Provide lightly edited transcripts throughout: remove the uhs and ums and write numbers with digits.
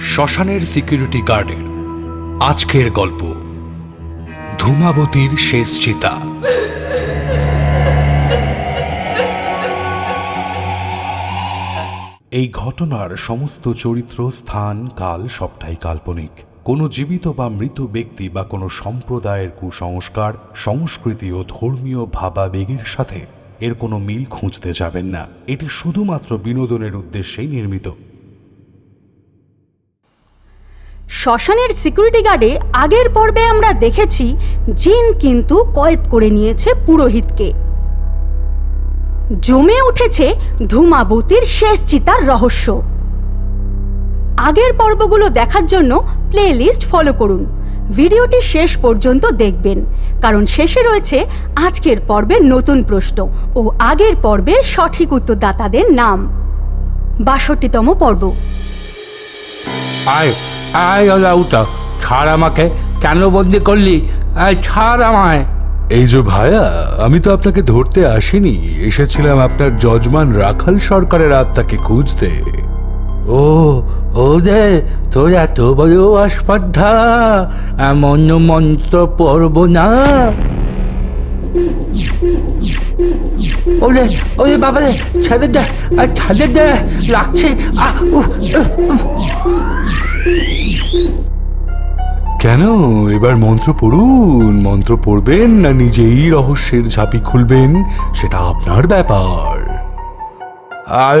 শ্মশানের সিকিউরিটি গার্ডের আজকের গল্প ধূমাবতীর শেষ চিতা। এই ঘটনার সমস্ত চরিত্র, স্থান, কাল সবটাই কাল্পনিক। কোনো জীবিত বা মৃত ব্যক্তি বা কোনো সম্প্রদায়ের কুসংস্কার, সংস্কৃতি ও ধর্মীয় ভাবাবেগের সাথে এর কোনো মিল খুঁজতে যাবেন না। এটি শুধুমাত্র বিনোদনের উদ্দেশ্যেই নির্মিত। শ্মশানের সিকিউরিটি গার্ডে আগের পর্বে আমরা দেখেছি জিন কিন্তু কয়েদ করে নিয়েছে পুরোহিতকে। জমে উঠেছে ধূমাবতীর শেষ চিতার রহস্য। আগের পর্বগুলো দেখার জন্য প্লে লিস্ট ফলো করুন। ভিডিওটি শেষ পর্যন্ত দেখবেন, কারণ শেষে রয়েছে আজকের পর্বের নতুন প্রশ্ন ও আগের পর্বের সঠিক উত্তরদাতাদের নাম। ৬২তম পর্ব। আয় আয় ওটা ছাড়, আমাকে কেন বন্দি করলি? ছাড় আমায়। এই যে ভাইয়া, আমি তো আপনাকে ধরতে আসিনি, এসেছিলাম আপনার যজমান রাখাল সরকারের আত্মাকে খুঁজতে। ও ও দে, তোর এত বড় আসপদ্ধা, এমন মন্ত্র পড়ব না। ওরে ওরে বাবা রে, ছেড়ে দে, ছেড়ে দে, লাগছে। কেন, এবার মন্ত্র পড়ুন। মন্ত্র পড়বেন না নিজেই রহস্যের ঝাঁপি খুলবেন, সেটা আপনার ব্যাপার। আর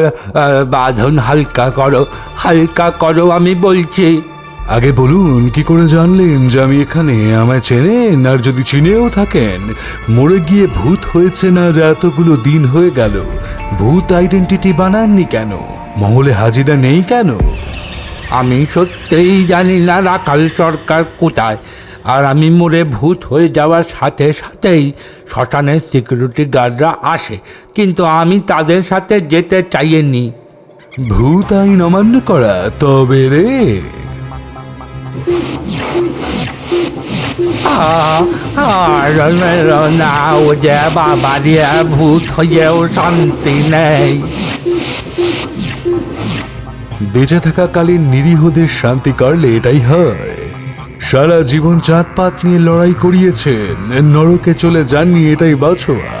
বাঁধন হালকা করো, হালকা করো, আমি বলছি। আগে বলুন, কি করে জানলেন যে আমি এখানে? আমায় চেনেন? আর যদি চিনেও থাকেন, মরে গিয়ে ভূত হয়েছে না যা এতগুলো দিন হয়ে গেল, ভূত আইডেন্টিটি বানাননি কেন? মহলে হাজিরা নেই কেন? আমি সত্যিই জানি না রাখাল সরকার কোথায়, আর আমি মরে ভূত হয়ে যাওয়ার সাথে সাথেই শ্মশানের সিকিউরিটি গার্ডরা আসে, কিন্তু আমি তাদের সাথে যেতে চাইনি। ভূত আইন অমান্য করা তবে রে। না, ও যে বাবা রে, ভূত হয়েও শান্তি নেই। বেঁচে থাকাকালীন নিরীহদের শান্তি কাড়লে এটাই হয়। সারা জীবন জাতপাত নিয়ে লড়াই করিয়েছেন, নরকে চলে যাননি, এটাই বাছোয়া।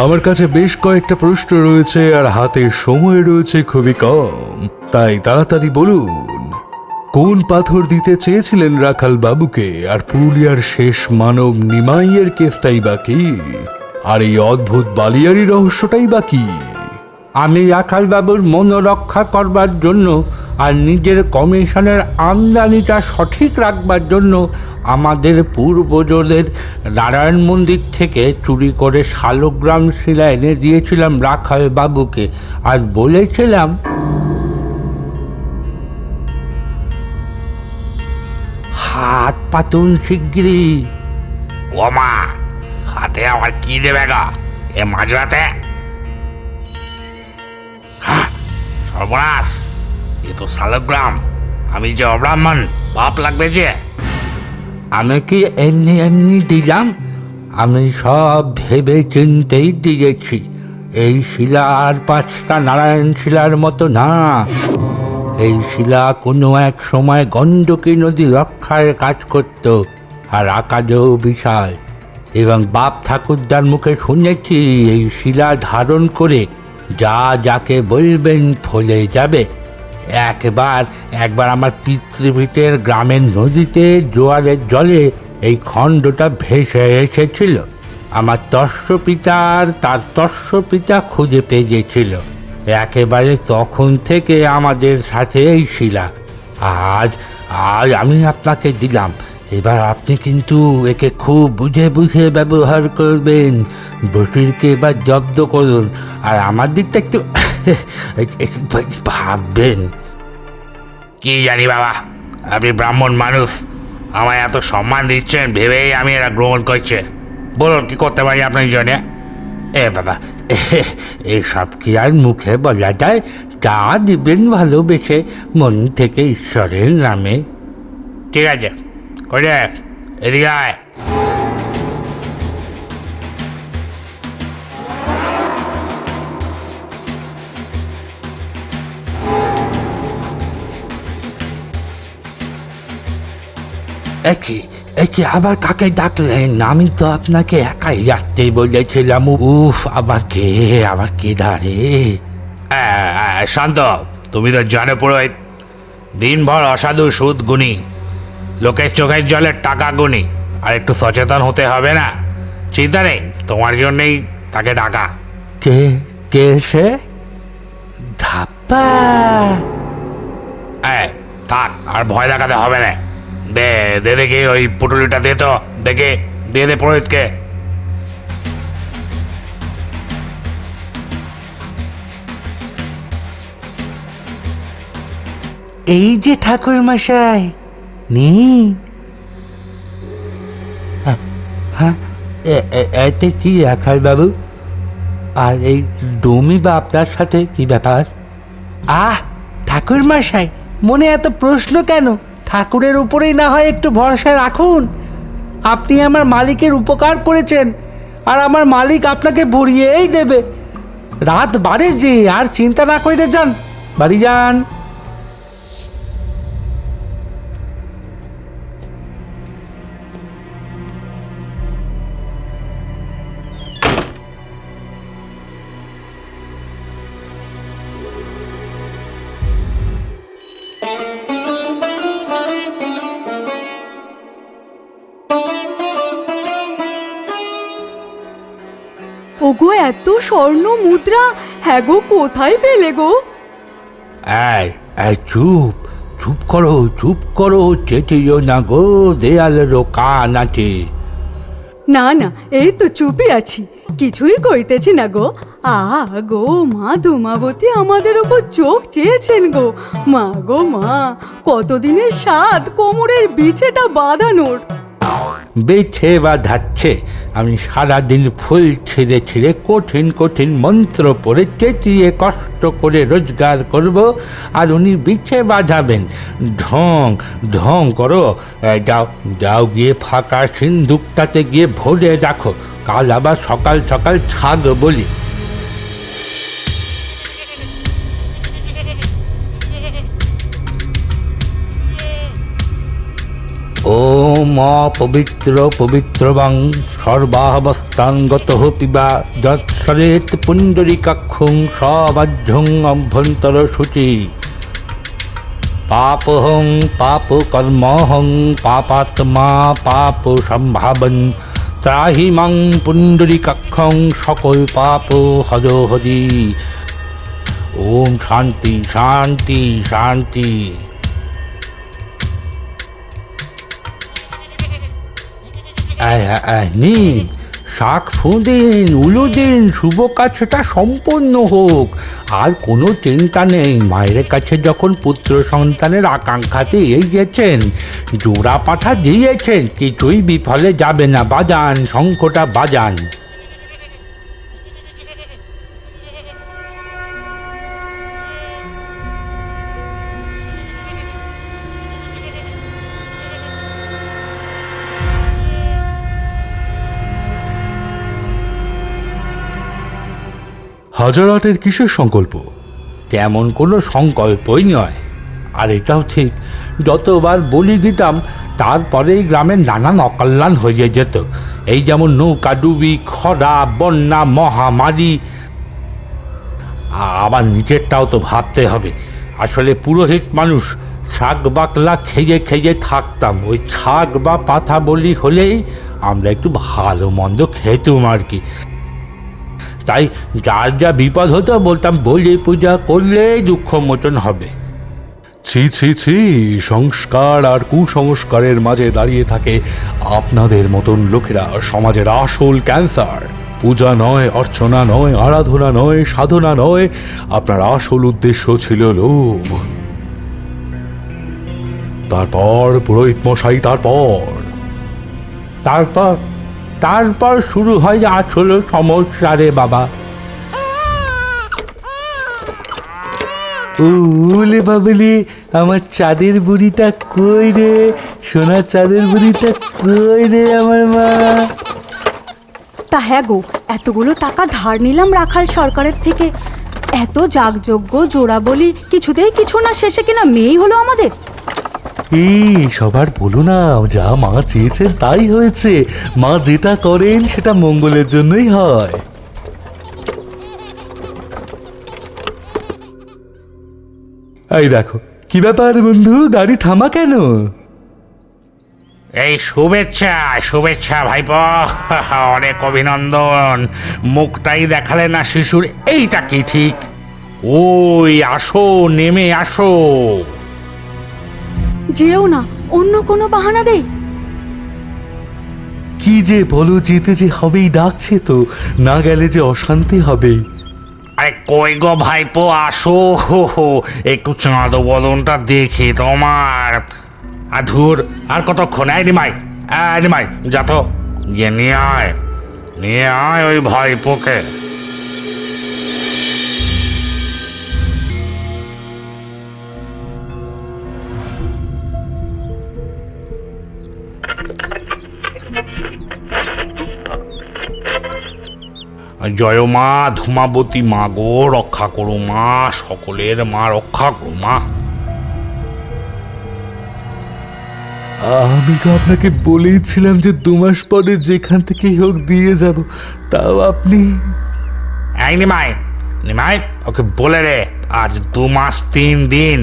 আমার কাছে বেশ কয়েকটা প্রশ্ন রয়েছে আর হাতে সময় রয়েছে খুবই কম, তাই তাড়াতাড়ি বলুন, কোন পাথর দিতে চেয়েছিলেন রাখাল বাবুকে? আর পুরুলিয়ার শেষ মানব নিমাইয়ের কেসটাই বা কি? আর এই অদ্ভুত বালিয়ারি রহস্যটাই বা কি? আমি রাখালবাবুর মনোরক্ষা করবার জন্য আর নিজের কমিশনের আমদানিটা সঠিক রাখবার জন্য আমাদের পূর্বজদের নারায়ণ মন্দির থেকে চুরি করে শালগ্রাম শিলা এনে দিয়েছিলাম রাখালবাবুকে, আর বলেছিলাম হাত পাতুন শিগগিরই। ওমা, হাতে আমার কি দেবে গা এ মাঝরাতে? সর্বনাশ, এ তো শালগ্রাম। আমি যে অব্রাহ্মণ, পাপ লাগবে যে। আমি কি এমনি এমনি দিলাম? আমি সব ভেবে চিন্তেই দিয়েছি। এই শিলা আর 5টা নারায়ণ শিলার মতো না। এই শিলা কোনো এক সময় গণ্ডকী নদী রক্ষায় কাজ করত, আর আকারেও বিশাল। এবং বাপ ঠাকুরদার মুখে শুনেছি এই শিলা ধারণ করে যা যাকে বলবেন ফলে যাবে। একবার আমার পিতৃভিটের গ্রামের নদীতে জোয়ারের জলে এই খণ্ডটা ভেসে এসেছিল। আমার তস্য আর তার তস্য পিতা খুঁজে পেয়ে গেছিল। একেবারে তখন থেকে আমাদের সাথে এই শিলা। আজ আজ আমি আপনাকে দিলাম, এবার আপনি কিন্তু একে খুব বুঝে বুঝে ব্যবহার করবেন। বসিরকে এবার জব্দ করুন, আর আমার দিকটা একটু ভাববেন। কি জানি বাবা, আপনি ব্রাহ্মণ মানুষ, আমায় এত সম্মান দিচ্ছেন ভেবেই আমি এরা গ্রহণ করছে। বলুন, কি করতে পারি আপনার জন্য? বাবা, এসব কি আর মুখে বলা যায়? যা দিবেন ভালোবেসে মন থেকে ঈশ্বরের নামে। ঠিক আছে, করে এদিকে আয়। একে একে আবার কাকে ডাকলেন? আমি তো আপনাকে একাই আসতে বলেছিলাম। উফ, আবার কে ধারে? শান্ত, তুমি তো জানো পুরোহিত, দিনভর অসাধু সুদ গুনি, লোকের চোখের জলের টাকা গুনি, আর একটু সচেতন হতে হবে না? চিন্তা নেই, তোমার জন্যই তাকে ডাকা। কে কে সে? ধাপ্পা? থাক, আর ভয় দেখাতে হবে না। দে দে দেখি ওই পুটুলিটা দে তো, দেখে দিয়ে দে পুরোহিতকে। এই যে ঠাকুর মশাই, নিন। হ্যাঁ, এতে কি রাখাল বাবু? আর এই ডুমি বা আপনার সাথে কি ব্যাপার? ঠাকুর মশাই, মনে এত প্রশ্ন কেন? ঠাকুরের উপরেই না হয় একটু ভরসা রাখুন। আপনি আমার মালিকের উপকার করেছেন, আর আমার মালিক আপনাকে ভরিয়েই দেবে। রাত বাড়ে যে, আর চিন্তা না করে যান, বাড়ি যান। ওগো, এত স্বর্ণ মুদ্রা, হ্যাঁ গো, কোথায় পেলে গো? চুপ করো, চেঁচিও না গো, দেয়ালেরও কান আছে। না না, এই তো চুপই আছি, কিছুই কইতেছি না গো। গো মা ধূমাবতী আমাদের ওপর চোখ চেয়েছেন গো। মা গো মা, কতদিনের স্বাদ কোমরের বিছেটা বাঁধানোর। বেছে বাঁধাচ্ছে, আমি সারাদিন ফুল ছিঁড়ে ছিঁড়ে কঠিন কঠিন মন্ত্র পড়ে চেঁচিয়ে কষ্ট করে রোজগার করব, আর উনি বিছে বাঁধাবেন। ঢং ঢং করো। যাও গিয়ে ফাঁকা সিন্দুকটাতে গিয়ে ভরে রাখো, কাল আবার সকাল সকাল ছাগ বলি। ওম পবিত্র পবিত্রবাং সর্বাবস্থাঙ্গত পিবা যৎসরেত পুণ্ডরীকাক্ষুং সবাহ্যং অভ্যন্তর শুচি। পাপহং পাপ কর্মহং পাপাত্মা পাপ সম্ভাবন ত্রাহি মাং পুণ্ডরীকাক্ষং সকল পাপ হর হরি। ওম শান্তি শান্তি শান্তি। নিন, শাক ফুঁদিন, উলু দিন, শুভ কাজটা সম্পন্ন হোক। আর কোনো চিন্তা নেই, মায়ের কাছে যখন পুত্র সন্তানের আকাঙ্ক্ষাতে এগিয়েছেন, জোড়া পাঠা দিয়েছেন, কিছুই বিফলে যাবে না। বাজান, শঙ্খটা বাজান। হাজার আটের কিসের সংকল্প? তেমন কোনো সংকল্পই নয়। আর এটাও ঠিক, যতবার বলি দিতাম তারপরেই গ্রামের নানান অকল্যাণ হয়ে যেত। এই যেমন নৌকা ডুবি, খরা, বন্যা, মহামারী। আবার নিজেরটাও তো ভাবতে হবে। আসলে পুরোহিত মানুষ, শাক বাকলা খেয়ে খেয়ে থাকতাম। ওই শাক বা পাতা বলি হলেই আমরা একটু ভালো মন্দ খেতুম আর কি। তাই যার যা বিপদ হতো বলতাম, বলি পূজা করলে দুঃখ মোচন হবে। ছি ছি ছি, সংস্কার আর কুসংস্কারের মাঝে দাঁড়িয়ে থাকে আপনাদের মতন লোকেরা সমাজের আসল ক্যান্সার। পূজা নয়, অর্চনা নয়, আরাধনা নয়, সাধনা নয়, আপনার আসল উদ্দেশ্য ছিল লোভ। তারপর পুরোহিত মশাই, তারপর শুরু হয় আসল সমস্যা রে বাবা। ওলে বাবলি, আমার চাঁদের বুড়িটা কই রে? সোনার চাঁদের বুড়িটা কই রে আমার মা? তা হ্যাঁ গো, এতগুলো টাকা ধার নিলাম রাখাল সরকারের থেকে, এত যাগযজ্ঞ জোড়া বলি কিছুতেই কিছু না, শেষে কিনা মেয়েই হলো আমাদের। এই সবার বলো না, যা মা চেয়েছেন তাই হয়েছে। মা যেটা করেন সেটা মঙ্গলের জন্যই হয়। এই দেখো, কি ব্যাপার বন্ধু, গাড়ি থামা কেন? এই শুভেচ্ছা শুভেচ্ছা ভাইপো, অনেক অভিনন্দন। মুখটাই দেখালে না শিশুর, এইটা কি ঠিক? ওই আসো, নেমে আসো। যেও না, অন্য কোনো বাহানা দে। কি যে বলো, যেতে যে হবেই, ডাকছে তো, না গেলে যে অশান্তি হবে। আরে কই গো ভাইপো, আসো, একটু চাঁদ বদনটা দেখি তোমার। ধুর, আর কতক্ষণ? এই নিমাই যা তো, গিয়ে নিয়ে আয় ওই ভাইপোকে। জয় মা ধূমাবতী, মা গো রক্ষা করো মা, সকলের মা রক্ষা করো মা। আমি তো আপনাকে বলেইছিলাম যে 2 মাস পরে যেখান থেকেই হোক দিয়ে যাব, তাও আপনি। এই নিমাই ওকে বলে দে, আজ 2 মাস 3 দিন।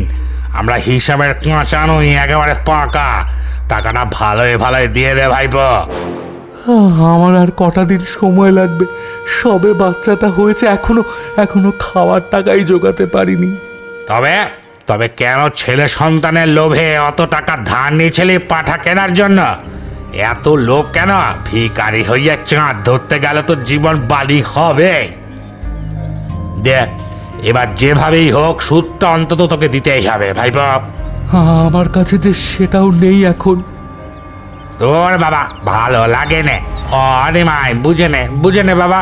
আমরা হিসাবের কাঁচা নই, একেবারে পাকা। টাকাটা ভালোই দিয়ে দে ভাইপো। আমার আর কটা দিন সময় লাগবে, সবে বাচ্চাটা হয়েছে, এখনো খাওয়ার টাকাই জোগাতে পারিনি। তবে কেন ছেলে সন্তানের লোভে অত টাকা ধার নিয়েছিলি পাঠা কেনার জন্য? এত লোভ কেন? ভিখারি হইয়া চাঁদ ধরতে গেলে তো জীবন বালি হবে। দেখ, এবার যেভাবেই হোক সুদটা অন্তত তোকে দিতেই হবে ভাইপো। আমার কাছে যে সেটাও নেই এখন। তোর বাবা ভালো লাগে নে। আরে মাই, বুঝে নে বাবা।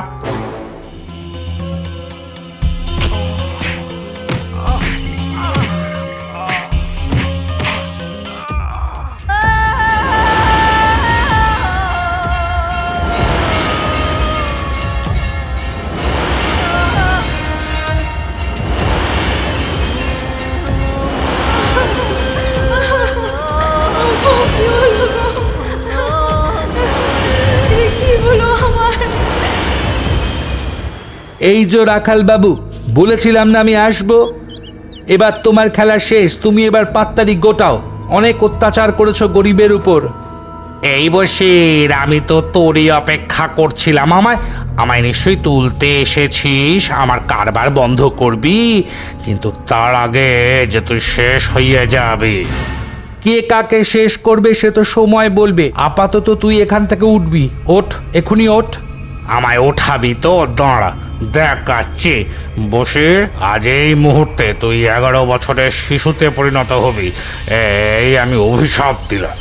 এই যে রাখাল বাবু, বলেছিলাম না আমি আসবো। এবার তোমার খেলা শেষ, তুমি এবার পাত্তারি গোটাও। অনেক অত্যাচার করেছো গরিবের উপর। এই বসির, আমি তো তোরই অপেক্ষা করছিলাম। আমায় নিশ্চয়ই তুলতে এসেছিস, আমার কারবার বন্ধ করবি, কিন্তু তার আগে যে তুই শেষ হয়ে যাবি। কে কাকে শেষ করবে সে তো সময় বলবে। আপাতত তুই এখান থেকে উঠবি। ওঠ, এখনই ওঠ। আমায় ওঠাবি তো? দাঁড়া, দেখাচ্ছি। বসে আজ এই মুহূর্তে তুই 11 বছরের শিশুতে পরিণত হবি, এই আমি অভিশাপ দিলাম।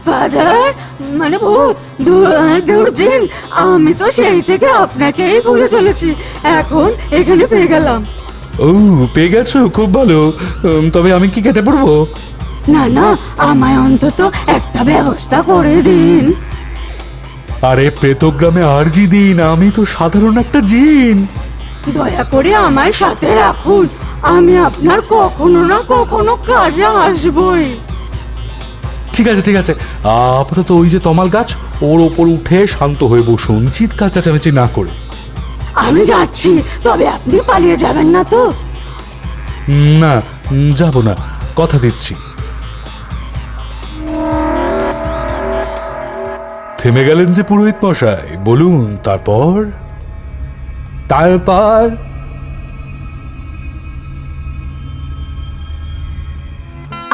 ফাদার, মানে ভূত, দূরজিন, আমি তো সেই থেকে আপনাকেই খুঁজে চলেছি, এখন এখানে পেয়ে গেলাম। ও, পেয়ে গেছো, খুব ভালো। তবে আমি কি কেটে পড়বো? না, আমায় অন্তত একটা ব্যবস্থা করে দিন। আরে প্রেতগ্রামে আরজি দিন, আমি তো সাধারণ একটা জিন। দয়া করে আমায় সাথে রাখুন, আমি আপনার কখনো না কখনো কাজে আসবই। ঠিক আছে, আপাতত ওই যে তমাল গাছ, ওর ওপর উঠে শান্ত হয়ে বসুন, চিৎকার চেঁচামেচি না করে। আমি যাচ্ছি, তবে আপনি পালিয়ে যাবেন না তো? না, যাবো না, কথা দিচ্ছি। থেমে গেলেন যে পুরোহিত মশাই, বলুন তারপর।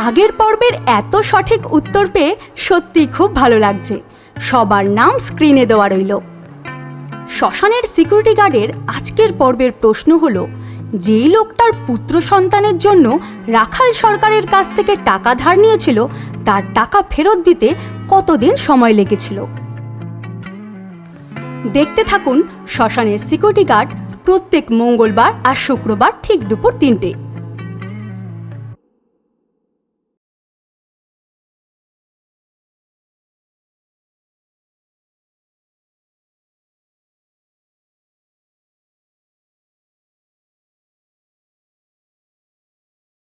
আগের পর্বের এত সঠিক উত্তর পেয়ে সত্যি খুব ভালো লাগছে। সবার নাম স্ক্রিনে দেওয়া রইল। শ্মশানের সিকিউরিটি গার্ডের আজকের পর্বের প্রশ্ন হলো, যেই লোকটার পুত্র সন্তানের জন্য রাখাল সরকারের কাছ থেকে টাকা ধার নিয়েছিল, তার টাকা ফেরত দিতে কতদিন সময় লেগেছিল? দেখতে থাকুন শ্মশানের সিকিউরিটি গার্ড প্রত্যেক মঙ্গলবার আর শুক্রবার ঠিক দুপুর 3টে।